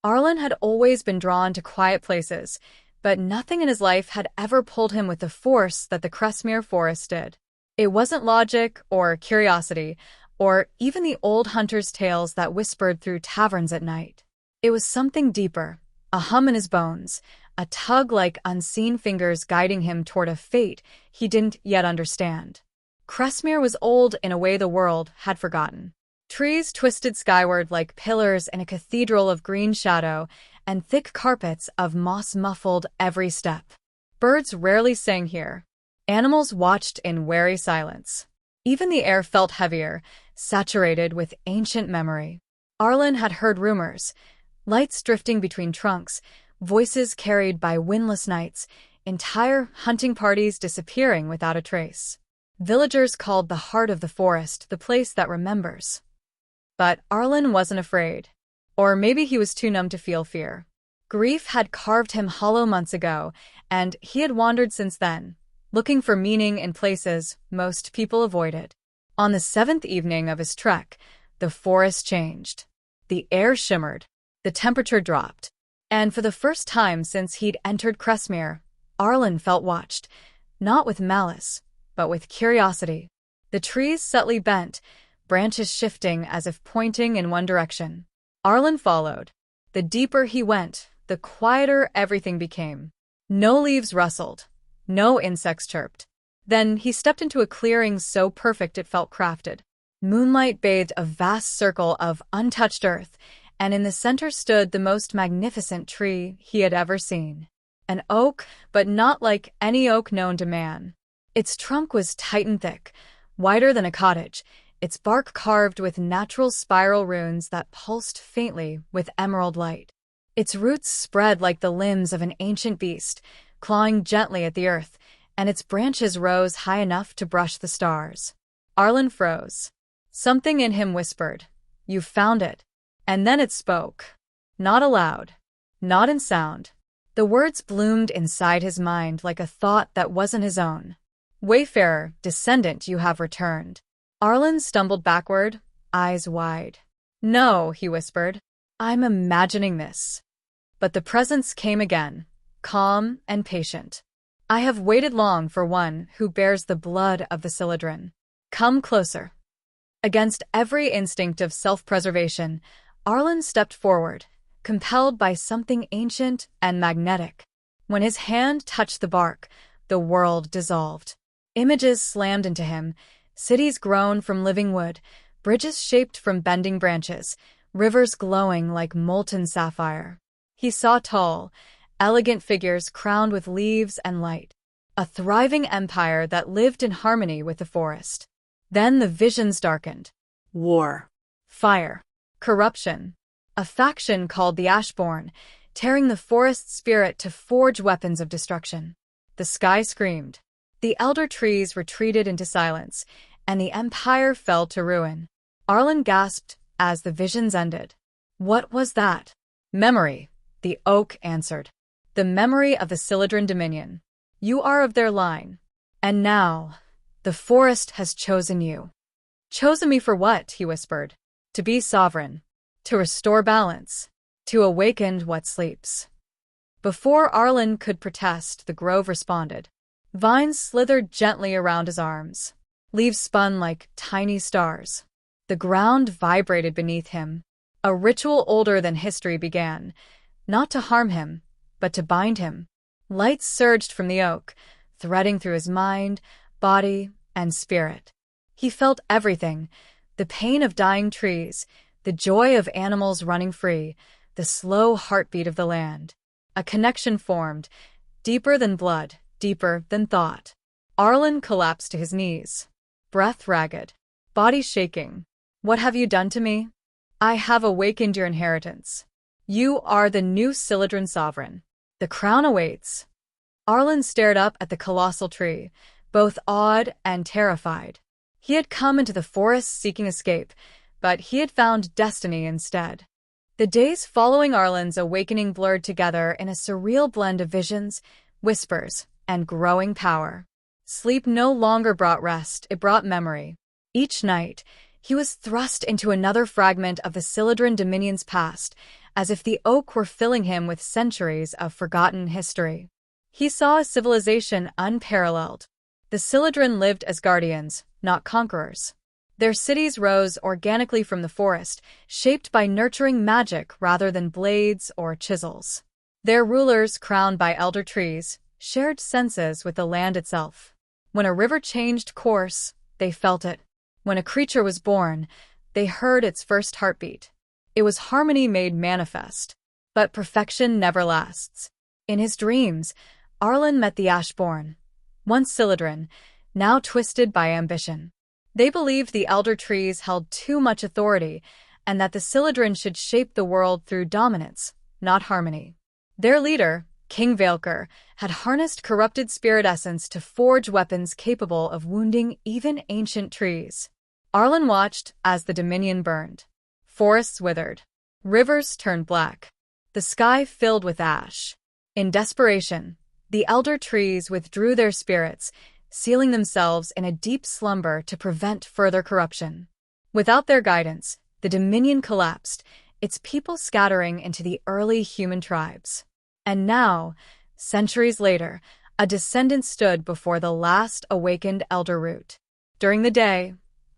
Arlen had always been drawn to quiet places, but nothing in his life had ever pulled him with the force that the Cresmere Forest did. It wasn't logic or curiosity, or even the old hunter's tales that whispered through taverns at night. It was something deeper, a hum in his bones, a tug like unseen fingers guiding him toward a fate he didn't yet understand. Cresmere was old in a way the world had forgotten. Trees twisted skyward like pillars in a cathedral of green shadow, and thick carpets of moss muffled every step. Birds rarely sang here. Animals watched in wary silence. Even the air felt heavier, saturated with ancient memory. Arlen had heard rumors, lights drifting between trunks, voices carried by windless nights, entire hunting parties disappearing without a trace. Villagers called the heart of the forest the place that remembers. But Arlen wasn't afraid. Or maybe he was too numb to feel fear. Grief had carved him hollow months ago, and he had wandered since then, looking for meaning in places most people avoided. On the seventh evening of his trek, the forest changed. The air shimmered, the temperature dropped, and for the first time since he'd entered Cresmere, Arlen felt watched, not with malice, but with curiosity. The trees subtly bent, branches shifting as if pointing in one direction. Arlen followed. The deeper he went, the quieter everything became. No leaves rustled. No insects chirped. Then he stepped into a clearing so perfect it felt crafted. Moonlight bathed a vast circle of untouched earth, and in the center stood the most magnificent tree he had ever seen. An oak, but not like any oak known to man. Its trunk was tight and thick, wider than a cottage, its bark carved with natural spiral runes that pulsed faintly with emerald light. Its roots spread like the limbs of an ancient beast, clawing gently at the earth, and its branches rose high enough to brush the stars. Arlen froze. Something in him whispered, "You've found it." And then it spoke. Not aloud. Not in sound. The words bloomed inside his mind like a thought that wasn't his own. "Wayfarer, descendant, you have returned." Arlen stumbled backward, eyes wide. "No," he whispered. "I'm imagining this." But the presence came again, calm and patient. "I have waited long for one who bears the blood of the Syladrin. Come closer." Against every instinct of self-preservation, Arlen stepped forward, compelled by something ancient and magnetic. When his hand touched the bark, the world dissolved. Images slammed into him, cities grown from living wood, bridges shaped from bending branches, rivers glowing like molten sapphire. He saw tall, elegant figures crowned with leaves and light, a thriving empire that lived in harmony with the forest. Then the visions darkened. War. Fire. Corruption. A faction called the Ashborn, tearing the forest's spirit to forge weapons of destruction. The sky screamed. The elder trees retreated into silence, and the empire fell to ruin. Arlen gasped as the visions ended. What was that? Memory, the oak answered. The memory of the Syladrin Dominion. You are of their line. And now, the forest has chosen you. Chosen me for what? He whispered. To be sovereign. To restore balance. To awaken what sleeps. Before Arlen could protest, the grove responded. Vines slithered gently around his arms. Leaves spun like tiny stars. The ground vibrated beneath him. A ritual older than history began, not to harm him, but to bind him. Light surged from the oak, threading through his mind, body, and spirit. He felt everything, the pain of dying trees, the joy of animals running free, the slow heartbeat of the land. A connection formed, deeper than blood, deeper than thought. Arlen collapsed to his knees, breath ragged, body shaking. What have you done to me? I have awakened your inheritance. You are the new Syladrin sovereign. The crown awaits. Arlen stared up at the colossal tree, both awed and terrified. He had come into the forest seeking escape, but he had found destiny instead. The days following Arlen's awakening blurred together in a surreal blend of visions, whispers, and growing power. Sleep no longer brought rest, it brought memory. Each night, he was thrust into another fragment of the Syladrin Dominion's past, as if the oak were filling him with centuries of forgotten history. He saw a civilization unparalleled. The Syladrin lived as guardians, not conquerors. Their cities rose organically from the forest, shaped by nurturing magic rather than blades or chisels. Their rulers, crowned by elder trees, shared senses with the land itself. When a river changed course, they felt it. When a creature was born, they heard its first heartbeat. It was harmony made manifest. But perfection never lasts. In his dreams, Arlen met the Ashborn, once Syladrin, now twisted by ambition. They believed the elder trees held too much authority and that the Syladrin should shape the world through dominance, not harmony. Their leader, King Valker, had harnessed corrupted spirit essence to forge weapons capable of wounding even ancient trees. Arlen watched as the Dominion burned. Forests withered. Rivers turned black. The sky filled with ash. In desperation, the elder trees withdrew their spirits, sealing themselves in a deep slumber to prevent further corruption. Without their guidance, the Dominion collapsed, its people scattering into the early human tribes. And now, centuries later, a descendant stood before the last awakened elder root. During the day,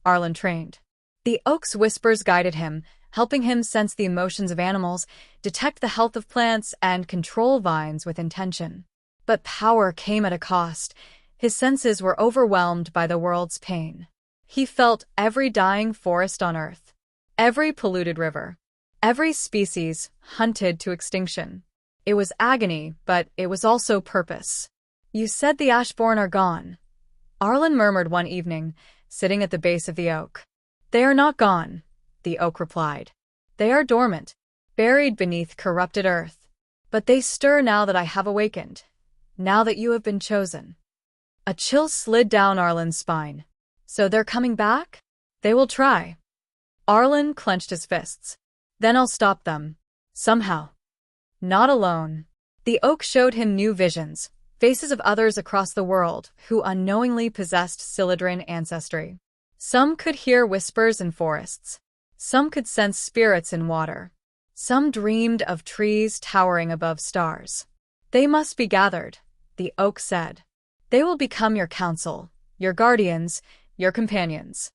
Arlen trained. The oak's whispers guided him, helping him sense the emotions of animals, detect the health of plants, and control vines with intention. But power came at a cost. His senses were overwhelmed by the world's pain. He felt every dying forest on Earth, every polluted river, every species hunted to extinction. It was agony, but it was also purpose. "You said the Ashborn are gone," Arlen murmured one evening, sitting at the base of the oak. "They are not gone," the oak replied. "They are dormant, buried beneath corrupted earth. But they stir now that I have awakened, now that you have been chosen." A chill slid down Arlen's spine. "So they're coming back?" "They will try." Arlen clenched his fists. "Then I'll stop them. Somehow." Not alone. The oak showed him new visions, faces of others across the world who unknowingly possessed Syladrin ancestry. Some could hear whispers in forests. Some could sense spirits in water. Some dreamed of trees towering above stars. "They must be gathered," the oak said. "They will become your counsel, your guardians, your companions."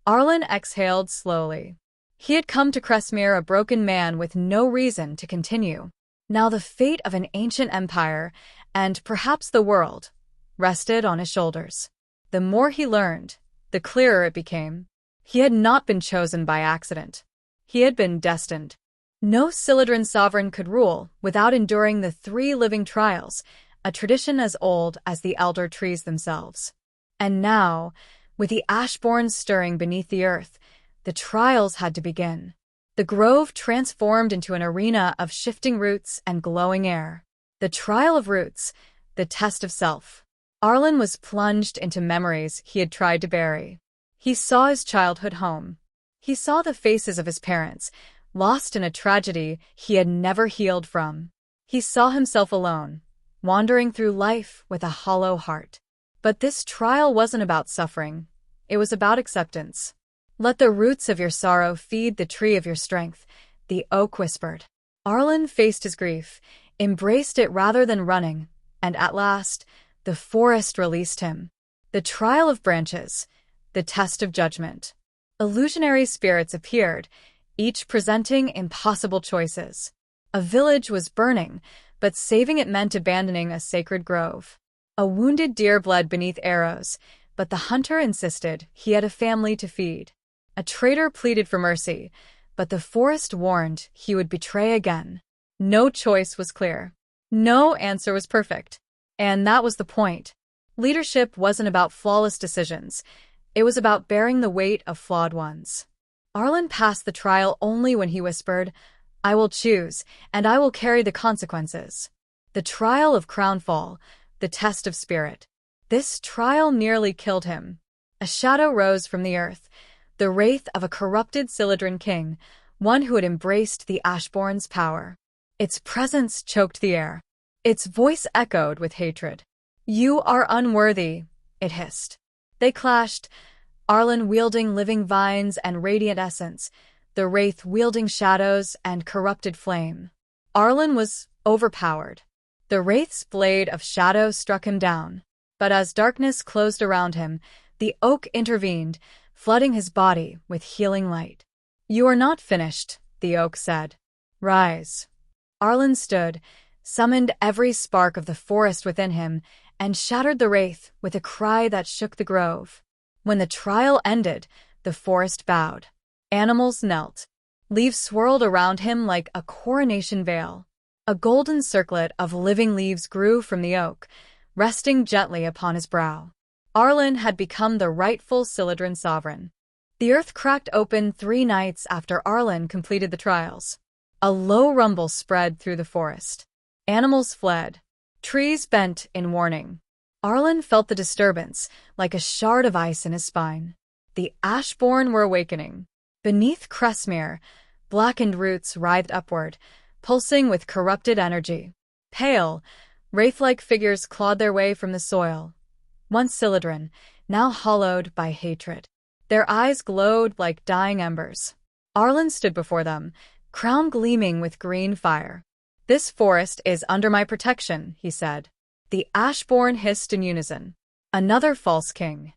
Arlen exhaled slowly. He had come to Cresmere a broken man with no reason to continue. Now the fate of an ancient empire, and perhaps the world, rested on his shoulders. The more he learned, the clearer it became. He had not been chosen by accident. He had been destined. No Syladrin sovereign could rule without enduring the 3 living trials, a tradition as old as the elder trees themselves. And now, with the Ashborn stirring beneath the earth, the trials had to begin. The grove transformed into an arena of shifting roots and glowing air. The trial of roots, the test of self. Arlen was plunged into memories he had tried to bury. He saw his childhood home. He saw the faces of his parents, lost in a tragedy he had never healed from. He saw himself alone, wandering through life with a hollow heart. But this trial wasn't about suffering. It was about acceptance. "Let the roots of your sorrow feed the tree of your strength," the oak whispered. Arlen faced his grief, embraced it rather than running, and at last, the forest released him. The trial of branches, the test of judgment. Illusionary spirits appeared, each presenting impossible choices. A village was burning, but saving it meant abandoning a sacred grove. A wounded deer bled beneath arrows, but the hunter insisted he had a family to feed. A traitor pleaded for mercy, but the forest warned he would betray again. No choice was clear. No answer was perfect. And that was the point. Leadership wasn't about flawless decisions. It was about bearing the weight of flawed ones. Arlen passed the trial only when he whispered, "I will choose, and I will carry the consequences." The trial of Crownfall, the test of spirit. This trial nearly killed him. A shadow rose from the earth, the wraith of a corrupted Syladrin king, one who had embraced the Ashborn's power. Its presence choked the air. Its voice echoed with hatred. "You are unworthy," it hissed. They clashed, Arlen wielding living vines and radiant essence, the wraith wielding shadows and corrupted flame. Arlen was overpowered. The wraith's blade of shadow struck him down, but as darkness closed around him, the oak intervened, flooding his body with healing light. "You are not finished," the oak said. "Rise." Arlen stood, summoned every spark of the forest within him, and shattered the wraith with a cry that shook the grove. When the trial ended, the forest bowed. Animals knelt. Leaves swirled around him like a coronation veil. A golden circlet of living leaves grew from the oak, resting gently upon his brow. Arlen had become the rightful Syladrin sovereign. The earth cracked open 3 nights after Arlen completed the trials. A low rumble spread through the forest. Animals fled. Trees bent in warning. Arlen felt the disturbance, like a shard of ice in his spine. The Ashborn were awakening. Beneath Cresmere, blackened roots writhed upward, pulsing with corrupted energy. Pale, wraith-like figures clawed their way from the soil. Once Syladrin, now hollowed by hatred. Their eyes glowed like dying embers. Arlen stood before them, crown gleaming with green fire. "This forest is under my protection," he said. The Ashborn hissed in unison. Another false king.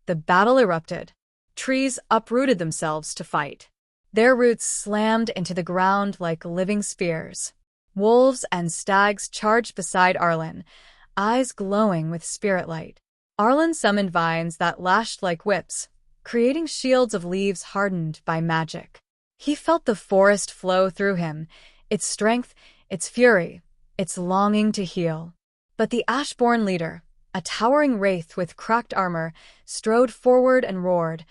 The battle erupted. Trees uprooted themselves to fight. Their roots slammed into the ground like living spears. Wolves and stags charged beside Arlen, eyes glowing with spirit light. Arlen summoned vines that lashed like whips, creating shields of leaves hardened by magic. He felt the forest flow through him, its strength, its fury, its longing to heal. But the Ashborn leader, a towering wraith with cracked armor, strode forward and roared,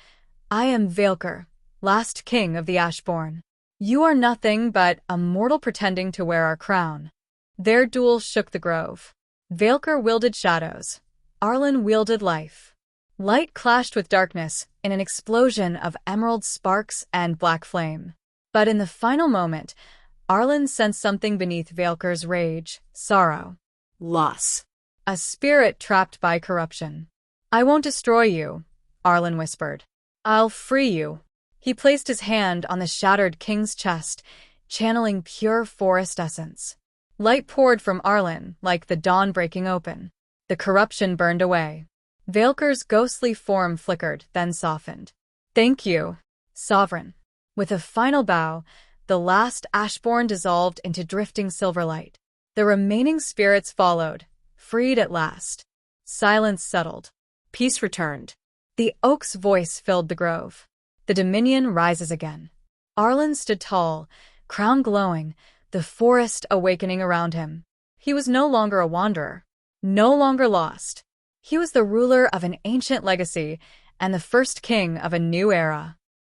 "I am Velker, last king of the Ashborn. You are nothing but a mortal pretending to wear our crown." Their duel shook the grove. Velker wielded shadows. Arlen wielded life. Light clashed with darkness in an explosion of emerald sparks and black flame. But in the final moment, Arlen sensed something beneath Velker's rage, sorrow. Loss. A spirit trapped by corruption. "I won't destroy you," Arlen whispered. "I'll free you." He placed his hand on the shattered king's chest, channeling pure forest essence. Light poured from Arlen like the dawn breaking open. The corruption burned away. Velker's ghostly form flickered, then softened. "Thank you, Sovereign." With a final bow, the last Ashborn dissolved into drifting silver light. The remaining spirits followed, freed at last. Silence settled. Peace returned. The oak's voice filled the grove. The Dominion rises again. Arlen stood tall, crown glowing, the forest awakening around him. He was no longer a wanderer, no longer lost. He was the ruler of an ancient legacy and the first king of a new era.